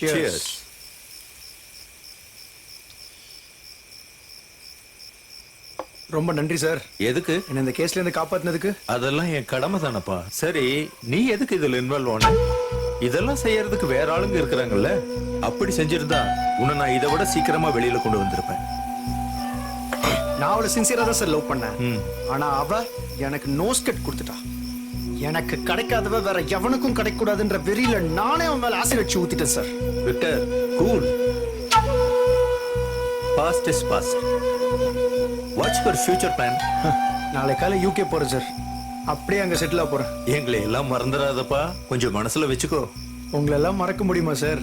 Cheers. ரொம்ப நன்றி sir. எதுக்கு? என்ன இந்த கேஸ்ல இருந்து காப்பாத்துனதுக்கு. அதெல்லாம் என் கடமை தானப்பா. சரி, நீ எதுக்கு இதுல இன்வால்வ் ஆன? இதெல்லாம் செய்யறதுக்கு வேற ஆளுங்க இருக்கிறாங்கல்ல. அப்படி செஞ்சிருந்தா உன்னை நான் இதை விட சீக்கிரமா வெளியில கொண்டு வந்திருப்பேன். நான் அவளை சின்சியரா தான் சார் லவ் பண்ணேன். ஆனா அவ எனக்கு நோஸ்கட் கொடுத்துட்டா. எனக்கு கிடைக்காதவ வேற எவனுக்கும் கிடைக்க கூடாதுன்ற வெறியில நானே அவன் மேல ஆசிட் வச்சு ஊத்திட்டேன் sir. Victor, cool. Past is past. What's for future plan? நாளை காலை யூகே போறேன் சார். அப்படியே அங்க செட்டில் ஆக போறேன். எங்களை எல்லாம் மறந்துடாதப்பா, கொஞ்சம் மனசுல வச்சுக்கோ. உங்களை எல்லாம் மறக்க முடியுமா சார்?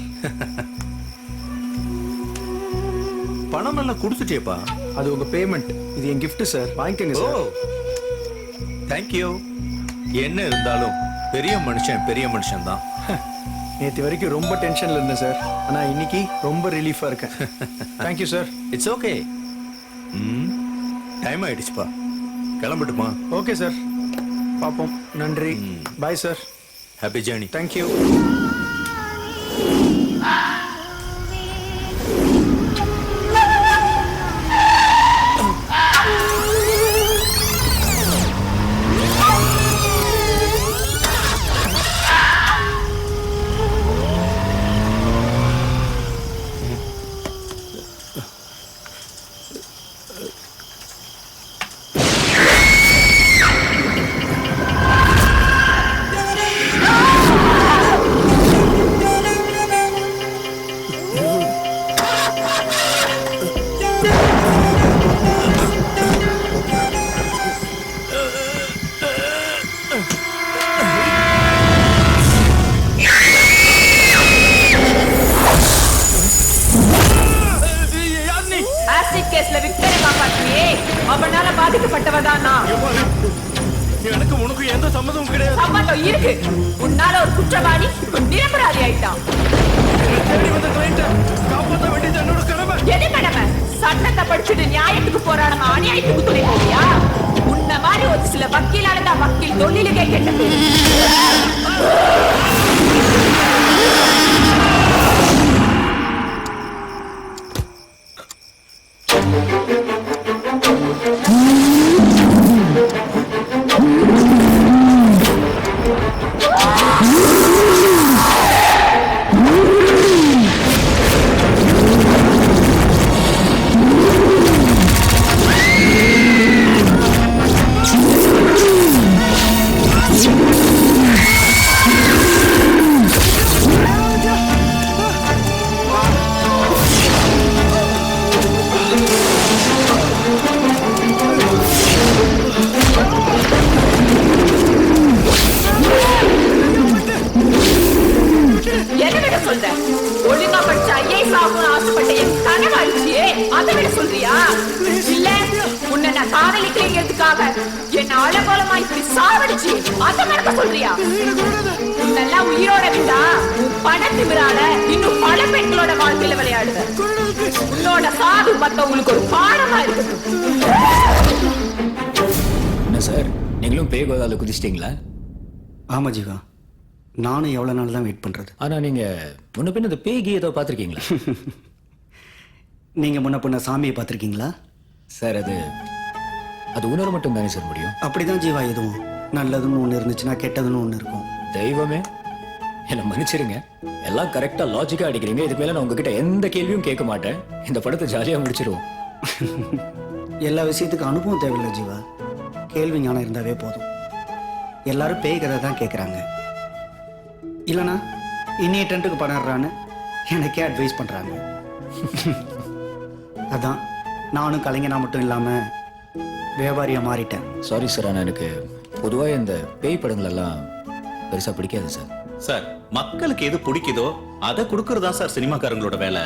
பணம் எல்லாம் கொடுத்துட்டேப்பா. அது உங்க பேமெண்ட். இது என் gift சார். வாங்கிக்கங்க சார். தேங்க்யூ. என்ன இருந்தாலும் பெரிய மனுஷன் தான். நேற்று வரைக்கும் ரொம்ப டென்ஷன்ல இருந்தேன் சார். ஆனா இன்னைக்கு ரொம்ப ரிலீஃபா இருக்கேன். Thank you sir. It's okay. Time ஆயிடுச்சுப்பா, கிளம்பட்டுமா? ஓகே சார், பாப்போம். நன்றி. Bye sir. Happy journey. Thank you. அவனால பாதிக்கப்பட்டவதான் நான். எனக்கு உனக்கு எந்த சம்மதமும் கிடையாது. சம்மதம் இருக்கு. உன்னால ஒரு குற்றவாளி நிரபராதி ஆயிட்டான். காப்பாற்ற வேண்டியது என்னோட கடமை. எது கடமை? சட்டத்தை படிச்சுட்டு நியாயத்துக்கு போராடாம அநியாயத்துக்கு துணை போவியா? உன்ன மாதிரி ஒரு சில வக்கீலால தான் வக்கீல் தொழிலுக்கே கெட்டது. ஒழுங்கா படிச்ச ஐஏஎஸ் ஆகணும்னு ஆசைப்பட்ட என் கனவாயிடுச்சியே, அதை விட சொல்றியா? இல்ல உன்னை நான் காதலிக்கிறதுக்காக என்ன அலங்கோலமா இப்படி சாவடிச்சு அதை மறக்க சொல்றியா? உன்னெல்லாம் உயிரோட விட்டா உன் பணத்திமிரால இன்னும் பல பெண்களோட வாழ்க்கையில விளையாடுவ. உன்னோட சாது மத்தவங்களுக்கு ஒரு பாடமா இருக்கு. என்ன சார், நீங்களும் பேய் கோதால குதிச்சிட்டீங்களா? ஆமா ஜீவா, நானும் எவ்வளோ நாள் தான் வெயிட் பண்ணுறது. ஆனால் நீங்கள் முன்ன பின்ன இந்த பேய் ஏதோ பார்த்துருக்கீங்களா? நீங்கள் முன்ன பின்ன சாமியை பார்த்துருக்கீங்களா? சார் அது உணர மட்டும் தானே சார் முடியும். அப்படி தான் ஜீவா, எதுவும் நல்லதுன்னு ஒன்று இருந்துச்சுன்னா கெட்டதுன்னு ஒன்று இருக்கும். தெய்வமே என்னை மன்னிச்சிருங்க, எல்லாம் கரெக்டாக லாஜிக்காக அடிக்கிறீங்க. இதுக்கு மேலே நான் உங்ககிட்ட எந்த கேள்வியும் கேட்க மாட்டேன். இந்த படத்தை ஜாலியாக முடிச்சிருவோம். எல்லா விஷயத்துக்கும் அனுபவம் தேவையில்லை ஜீவா, கேள்வி ஞானம் இருந்தாவே போதும். எல்லாரும் பேய் கதை தான் கேட்குறாங்க. இல்லைனா இன்னைய டென்ட்டுக்கு பணறான்னு எனக்கே அட்வைஸ் பண்ணுறாங்க. அதான் நானும் கலைஞனா மட்டும் இல்லாமல் வியாபாரியாக மாறிட்டேன். சாரி சார், ஆனால் எனக்கு பொதுவாக இந்த பேய் படங்கள் எல்லாம் பெருசாக பிடிக்காது சார். சார், மக்களுக்கு எது பிடிக்குதோ அதை கொடுக்கறதா சார் சினிமாக்காரங்களோட வேலை.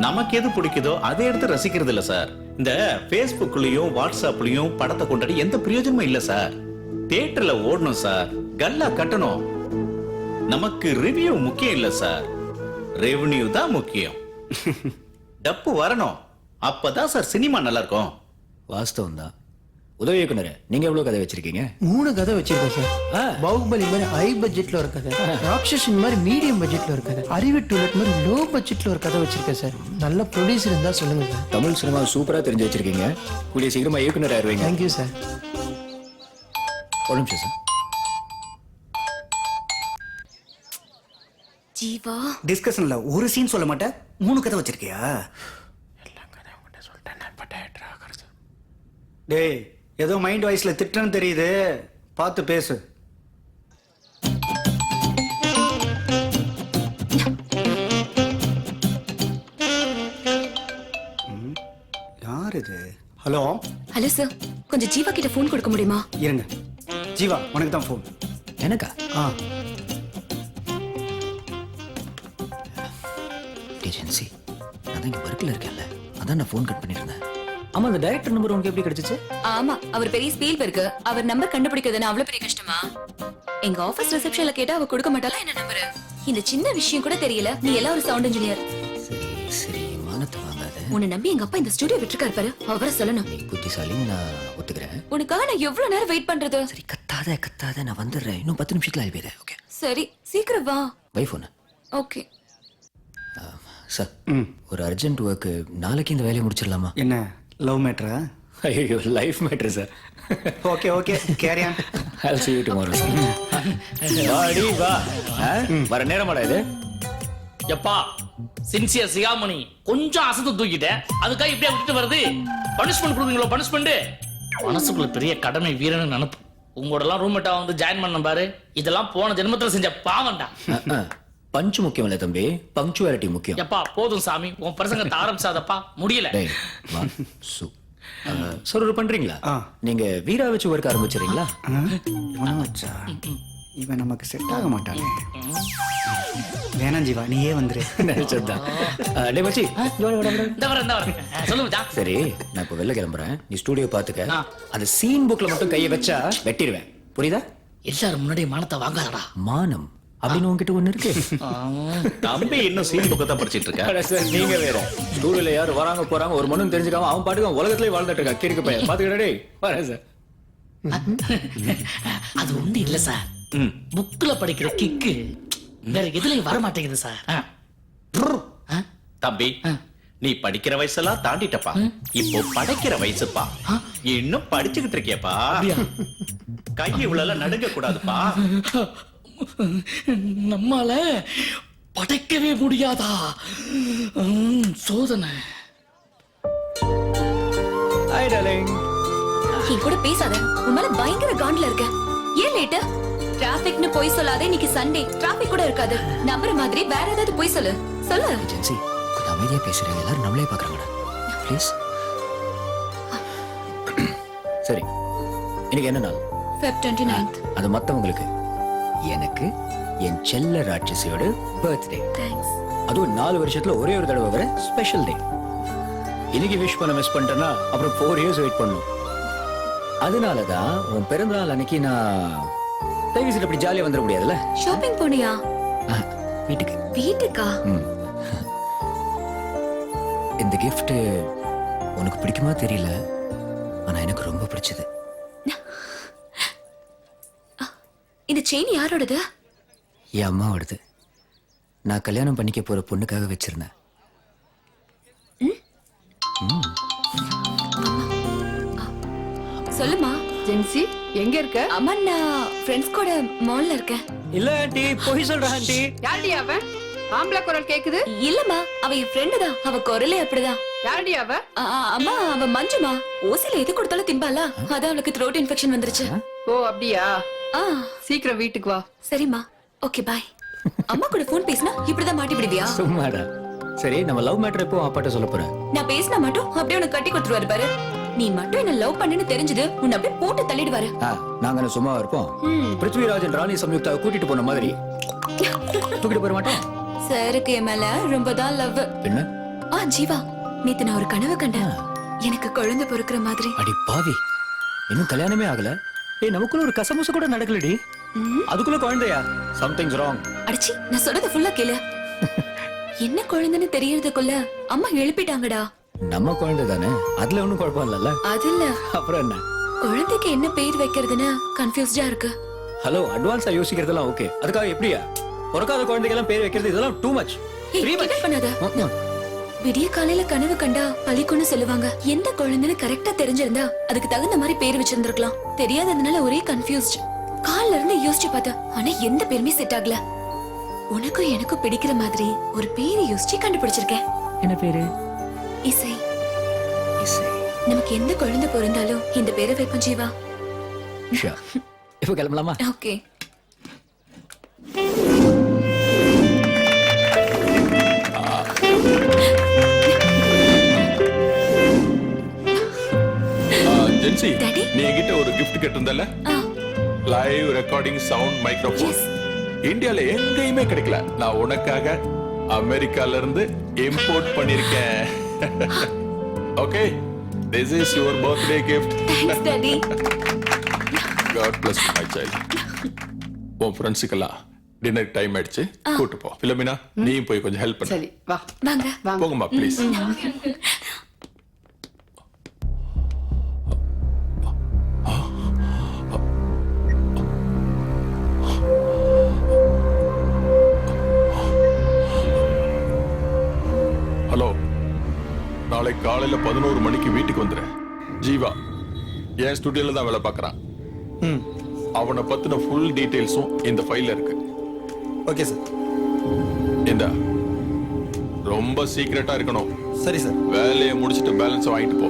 நமக்கு எது பிடிக்குதோ அதை எடுத்து ரசிக்கிறது இல்ல சார். இந்த பேஸ்புக்லயும் வாட்ஸ்அப்லயும் படத்தை கொண்டாடி எந்த பிரயோஜனமும் இல்ல சார். தியேட்டர்ல ஓடணும் சார், கல்லா கட்டணும். நமக்கு ரிவ்யூ முக்கியம் இல்ல சார், ரெவென்யூ தான் முக்கியம். டப்பு வரணும், அப்பதான் சார் சினிமா நல்லா இருக்கும். வாஸ்தவம் தான். உதவி இயக்குனர் நீங்க எவ்வளவு கதை வச்சிருக்கீங்க? 3 கதை வச்சிருக்கேன் சார். ஆ. பாகுபலி மாதிரி ஹை பட்ஜெட்ல ஒரு கதை, ராட்சசன் மாதிரி மீடியம் பட்ஜெட்ல ஒரு கதை, அறிவு டூலெட் மாதிரி லோ பட்ஜெட்ல ஒரு கதை வச்சிருக்கேன் சார். நல்ல ப்ரொடியூசர் இருந்தா சொல்லுங்க சார். தமிழ் சினிமா சூப்பரா தெரிஞ்சு வச்சிருக்கீங்க. கூடிய சீக்கிரமா இயக்குனர் ஆயிருவீங்க. Thank you sir. ஒரு நிமிஷம் சார். ஜீவா டிஸ்கஷன்ல ஒரு சீன் சொல்ல மாட்டேன், 3 கதை வச்சிருக்கியா? டேய், ஏதோ மைண்ட் வாய்ஸ்ல திட்டன்னு தெரியுது, பார்த்து பேசு. யார் இது? ஹலோ. ஹலோ சார், கொஞ்சம் ஜீவா கிட்ட ஃபோன் கொடுக்க முடியுமா? இருங்க. ஜீவா, உனக்கு தான் ஃபோன். எனக்கா? ஆ, ஏஜென்சி நான் இங்க ஒர்க்ல இருக்கேன்ல, அதான் நான் ஃபோன் கட் பண்ணிட்டு இருந்தேன். ஆமா, அந்த டைரக்டர் நம்பர் உனக்கு எப்படி கிடைச்சிச்சு? ஆமா, அவர் பெரிய ஸ்பீல்பர்க். அவர் நம்பர் கண்டுபிடிக்கிறதுனா அவ்வளவு பெரிய கஷ்டமா? எங்க ஆபீஸ் ரிசப்ஷன்ல கேட்டா அவ கொடுக்க மாட்டாளா என்ன நம்பர்? இந்த சின்ன விஷயம் கூட தெரியல, நீ எல்லாம் ஒரு சவுண்ட் இன்ஜினியர். சரி சரி, மானத்தை வாங்காத. உன்னை நம்பி எங்க அப்பா இந்த ஸ்டுடியோ விட்டுருக்காரு பாரு, அவரை சொல்லணும். நீ புத்திசாலின்னு நான் ஒத்துக்கிறேன். உனக்காக நான் எவ்வளவு நேரம் வெயிட் பண்றது? சரி, கத்தாத கத்தாத, நான் வந்துடுறேன். இன்னும் 10 நிமிஷத்துல ஆயிடுவேன். ஓகே, சரி சீக்கிரம் வா. Bye phone. ஓகே சார், ஒரு அர்ஜென்ட் ஒர்க், நாளைக்கு இந்த வேலையை முடிச்சிடலாமா? என்ன லவ் மேட்டரா? ஐயோ, life matter sir. Okay okay, carry on. I'll see you tomorrow sir. வாடி வா. வர நேரமாடா இது? எப்பா சின்சியர் சிகாமணி கொஞ்சம் அசத்து தூக்கிட்டேன், அதுக்காக இப்படியே விட்டுட்டு வருது? பனிஷ்மெண்ட் கொடுக்குறீங்களோ? பனிஷ்மெண்ட் மனசுக்குள்ள பெரிய கடமை வீரன்னு நினைப்பு. உங்களோட எல்லாம் ரூம்மேட்டா வந்து ஜாயின் பண்ண பாரு, இதெல்லாம் போன ஜென்மத்துல செஞ்ச பாவம்டா. பஞ்ச் முக்கியம் இல்ல தம்பி, பங்க்சுவாலிட்டி முக்கியம். எப்பா போதும் சாமி, உன் பிரசங்கத்தை ஆரம்பிச்சாதப்பா, முடியல. டேய், வா. சார், ஒரு பண்றீங்களா? நீங்க வீரா வச்சு ஒர்க் ஆரம்பிச்சிடுறீங்களா? இவனை வச்சா இவன் நமக்கு செட் ஆக மாட்டானே. வேணாம் ஜீவா, நீயே வந்துரு. நினைச்சதுதான். டேய் மச்சி, இந்த வரேன். சொல்லு மச்சான். சரி, நான் இப்ப வெளில கிளம்புறேன். நீ ஸ்டுடியோ பாத்துக்க. அந்த சீன் புக்ல மட்டும் கைய வச்சா வெட்டிடுவேன், புரியுதா? எல்லாரும் முன்னாடி மானத்தை வாங்காதடா. மானம் அப்படின்னு உங்ககிட்ட ஒண்ணு இருக்கு. தம்பி இன்னும் சீன் புக்கை தான் படிச்சிட்டு இருக்கா? அட சார், நீங்க வேற. ஸ்டூடியோல யாரு வராங்க போறாங்க ஒரு மண்ணும் தெரிஞ்சுக்காம அவன் பாட்டுக்கு உலகத்திலேயே வாழ்ந்துட்டு இருக்கா. கிறுக்கு பையன் பாத்துக்கிட்டே வரேன் சார். அது ஒண்ணு இல்ல சார், புக்ல படிக்கிற கிக்கு வேற எதுலயும் வர மாட்டேங்குது சார். தம்பி, நீ படிக்கிற வயசெல்லாம் தாண்டிட்டப்பா, இப்போ படைக்கிற வயசுப்பா. இன்னும் படிச்சுக்கிட்டு இருக்கியப்பா. கை இவ்வளவு நடுங்க கூடாதுப்பா. நம்மால படைக்கவே முடியாதா? சோதனை. Hi darling. என் கூட பேசாத, உன் மேல பயங்கர காண்ட்ல இருக்க. ஏன் லேட்டு? டிராபிக்னு போய் சொல்லாத, இன்னைக்கு சண்டே, டிராபிக் கூட இருக்காது. நம்புற மாதிரி வேற ஏதாவது போய் சொல்லு. சொல்லு. ஏஜென்சி, கொஞ்சம் அமைதியா பேசுறீங்க, எல்லாரும் நம்மளே பாக்குறாங்கடா. ப்ளீஸ். சரி, இன்னைக்கு என்ன நாள்? Feb 29th. அது மத்தவங்களுக்கு, எனக்கு என் செல்ல ராட்சசியோட பர்த்டே. தேங்க்ஸ். அதுவும் 4 வருஷத்துல ஒரே ஒரு தடவை வர ஸ்பெஷல் டே. இன்னைக்கு விஷ் பண்ண மிஸ் பண்ணிட்டேன்னா அப்புறம் 4 இயர்ஸ் வெயிட் பண்ணணும். அதனாலதான் உன் பிறந்த நாள் அன்னைக்கு நான் தயவு செய்து அப்படி ஜாலியா வந்துட முடியாதுல்ல. ஷாப்பிங் போனியா? வீட்டுக்கு. வீட்டுக்கா? இந்த கிஃப்ட் உனக்கு பிடிக்குமா தெரியல, ஆனா எனக்கு ரொம்ப பிடிச்சது. இந்த செயின் யாரோடது? என் அம்மாவோடது. நான் கல்யாணம் பண்ணிக்க போற பொண்ணுக்காக வச்சிருந்தேன். சொல்லுமா. ஜென்சி எங்க இருக்க? அம்மா, நான் ஃப்ரெண்ட்ஸ் கூட மால்ல இருக்கேன். இல்ல ஆண்டி, போய் சொல்றேன் ஆண்டி. யாருடி அவன்? ஆம்பளை குரல் கேக்குது. இல்லம்மா, அவ என் ஃப்ரெண்டு தான். அவ குரலே அப்படிதான். யாருடி அவ? அம்மா, அவ மஞ்சுமா. ஓசில எது கொடுத்தாலும் திம்பாலா, அதான் அவளுக்கு த்ரோட் இன்ஃபெக்ஷன் வந்துருச்சு. ஓ அப்படியா? ஆ, சீக்கிரம் வீட்டுக்கு வா. சரிம்மா. Okay bye. அம்மா கூட போன் பேசினா இப்படிதான் மாட்டி விடுவியா? சும்மாடா. சரி, நம்ம லவ் மேட்டர் எப்போ அப்பாட்ட சொல்ல போறேன்? நான் பேசினா மட்டும் அப்படியே உனக்கு கட்டி கொடுத்துருவாரு பாரு. நீ மட்டும் என்ன லவ் பண்ணுன்னு தெரிஞ்சது உன்னை அப்படியே போட்டு தள்ளிடுவாரு. நாங்க என்ன சும்மா இருப்போம்? பிருத்விராஜன் ராணி சம்யுக்தா கூட்டிட்டு போன மாதிரி தூக்கிட்டு போற மாட்டோம். சாருக்கு என் மேல ரொம்ப தான் லவ். என்ன? ஜீவா, நேத்து நான் ஒரு கனவு கண்டேன். எனக்கு குழந்தை பொறுக்கிற மாதிரி. அடி பாவி, இன்னும் கல்யாணமே ஆகல. ஏய், நமக்குள்ள ஒரு கசமுசு கூட நடக்கலடி, அதுக்குள்ள குழந்தையா? Somethings wrong. அடிச்சி, நான் சொல்றது ஃபுல்லா கேளு. என்ன குழந்தைன்னு தெரியறதுக்குள்ள அம்மா எழுப்பிட்டாங்கடா. நம்ம குழந்தை தானே, அதுல ஒண்ணும் குழப்பம் இல்லல்ல. அது இல்ல, அப்புறம் என்ன? குழந்தைக்கு என்ன பேர் வைக்கிறதுன்னு கன்ஃபியூஸ்டா இருக்கு. ஹலோ, அட்வான்ஸா யோசிக்கிறதெல்லாம் ஓகே. அதுக்காக எப்படியா பிறக்காத குழந்தைக்கெல்லாம் பேர் வைக்கிறது இதெல்லாம் டூ மச். கிண்டல் பண்ணாத. விடிய காலையில கனவு கண்டா பழிக்குன்னு சொல்லுவாங்க. எந்த குழந்தைன்னு கரெக்டா தெரிஞ்சிருந்தா அதுக்கு தகுந்த மாதிரி பேர் வச்சிருந்திருக்கலாம். தெரியாததுனால ஒரே கன்ஃபியூஸ்ட். கால்ல இருந்து யோசிச்சு பார்த்தா ஆனா எந்த பேருமே செட் ஆகல. உனக்கும் எனக்கும் பிடிக்கிற மாதிரி ஒரு பேரை யோசிச்சு கண்டுபிடிச்சிருக்கேன். என்ன பேரு? இசை. நமக்கு எந்த குழந்தை பிறந்தாலும் இந்த பேரை வைப்போம் ஜீவா. இப்போ கிளம்பலாமா? ஓகே. ஜென்சி, Daddy? நீ என்கிட்ட ஒரு gift கேட்டிருந்தல? Live recording sound microphone. இந்தியால எங்கேயுமே கிடைக்கல. நான் உனக்காக அமெரிக்கால இருந்து இம்போர்ட் பண்ணிருக்கேன். Okay, this is your birthday gift. Thanks daddy. God bless my child. உன் ஃப்ரெண்ட்ஸுக்கெல்லாம் டின்னர் டைம் ஆயிடுச்சு, கூட்டு போ. பிலோமினா, நீயும் போய் கொஞ்சம் ஹெல்ப் பண்ணு. சரி வா வாங்க. போங்கம்மா ப்ளீஸ். ஹலோ, நாளை காலையில 11 மணிக்கு வீட்டுக்கு வந்துடுறேன். ஜீவா என் ஸ்டுடியோல தான் வேலை பார்க்கறான். அவனை பத்தின ஃபுல் டீடைல்ஸும் இந்த ஃபைல்ல இருக்கு. Okay sir. இந்த ரொம்ப சீக்கிரட்டா இருக்கணும். சரி சார். வேலையை முடிச்சிட்டு பேலன்ஸ் வாங்கிட்டு போ.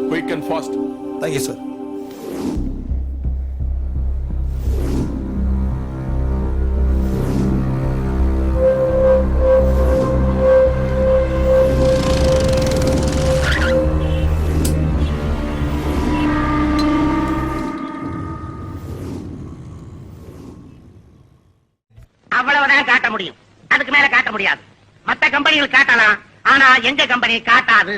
Quick and fast. Thank you sir. அவ்வளவுதான் காட்ட முடியும். அதுக்கு மேல காட்ட முடியாது. மத்த கம்பெனிகள் காட்டலாம், ஆனா எங்க கம்பெனி காட்டாது.